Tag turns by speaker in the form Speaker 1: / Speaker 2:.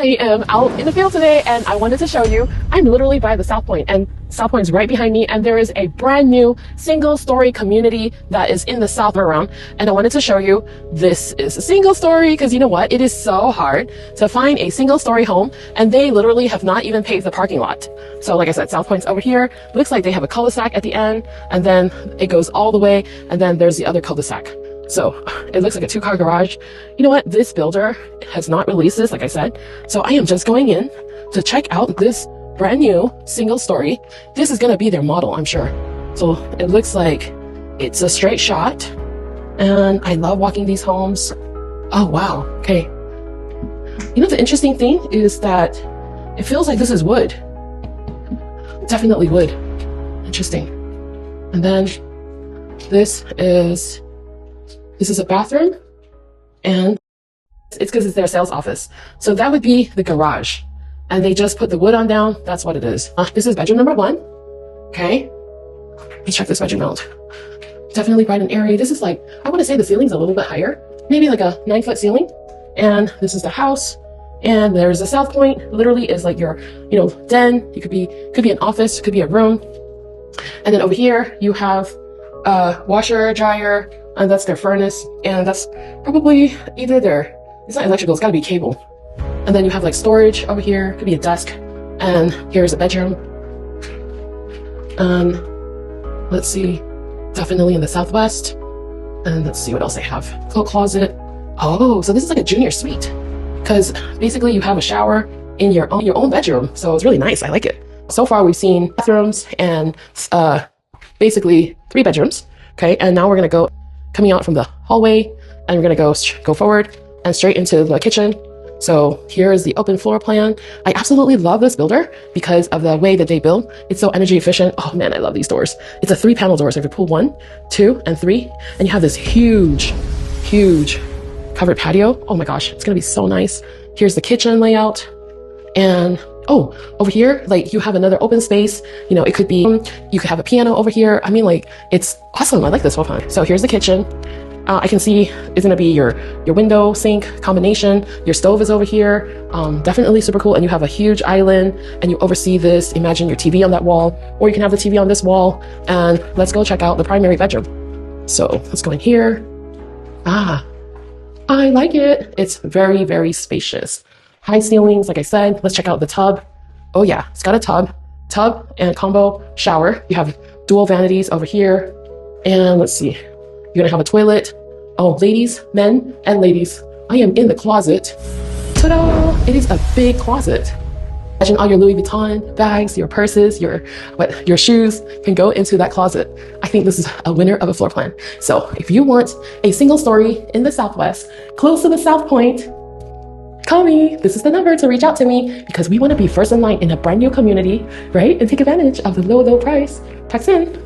Speaker 1: I am out in the field today and I wanted to show you, I'm literally by the South Point and South Point is right behind me, and there is a brand new single story community that is in the South around, and I wanted to show you this is a single story because you know what? It is so hard to find a single story home, and they literally have not even paved the parking lot. So like I said, South Point's over here. Looks like they have a cul-de-sac at the end, and then it goes all the way, and then there's the other cul-de-sac. So it looks like a 2-car garage. You know what? This builder has not released this, like I said. So I am just going in to check out this brand new single story. This is going to be their model, I'm sure. So it looks like it's a straight shot. And I love walking these homes. Oh, wow. Okay. You know, the interesting thing is that it feels like this is wood. Definitely wood. Interesting. And then this is a bathroom, and it's because it's their sales office. So that would be the garage, and they just put the wood on down. That's what it is. This is bedroom number 1. Okay, let's check this bedroom out. Definitely bright and airy. This is like, I want to say the ceiling's a little bit higher, maybe like a 9-foot ceiling. And this is the house, and there's a South Point. Literally is like your, you know, den. It could be an office, could be a room. And then over here you have a washer, dryer, and that's their furnace, and that's probably either it's not electrical, it's gotta be cable. And then you have like storage over here, could be a desk, and here's a bedroom. Let's see, definitely in the southwest. And let's see what else they have. Coat closet. Oh, so this is like a junior suite, because basically you have a shower in your own bedroom, so it's really nice. I like it. So far we've seen bathrooms and basically 3 bedrooms. Okay, and now we're gonna go coming out from the hallway, and we're gonna go forward and straight into the kitchen. So here is the open floor plan. I absolutely love this builder because of the way that they build. It's so energy efficient. Oh man, I love these doors. It's a 3-panel door. So if you pull 1, 2, and 3, and you have this huge covered patio. Oh my gosh, it's gonna be so nice. Here's the kitchen layout, and oh, over here, like you have another open space. You know, it could be, you could have a piano over here. I mean, like, it's awesome. I like this whole plan. So here's the kitchen. I can see it's gonna be your window sink combination. Your stove is over here. Definitely super cool. And you have a huge island, and you oversee this. Imagine your TV on that wall, or you can have the TV on this wall. And let's go check out the primary bedroom. So let's go in here. I like it. It's very, very spacious. High ceilings, like I said. Let's check out the tub. Oh yeah, it's got a tub and combo shower. You have dual vanities over here. And let's see, you're gonna have a toilet. Oh, ladies, men and ladies, I am in the closet. Ta-da! It is a big closet. Imagine all your Louis Vuitton bags, your purses, your shoes can go into that closet. I think this is a winner of a floor plan. So if you want a single story in the Southwest, close to the South Point, call me. This is the number to reach out to me, because we want to be first in line in a brand new community, right? And take advantage of the low price. Text in.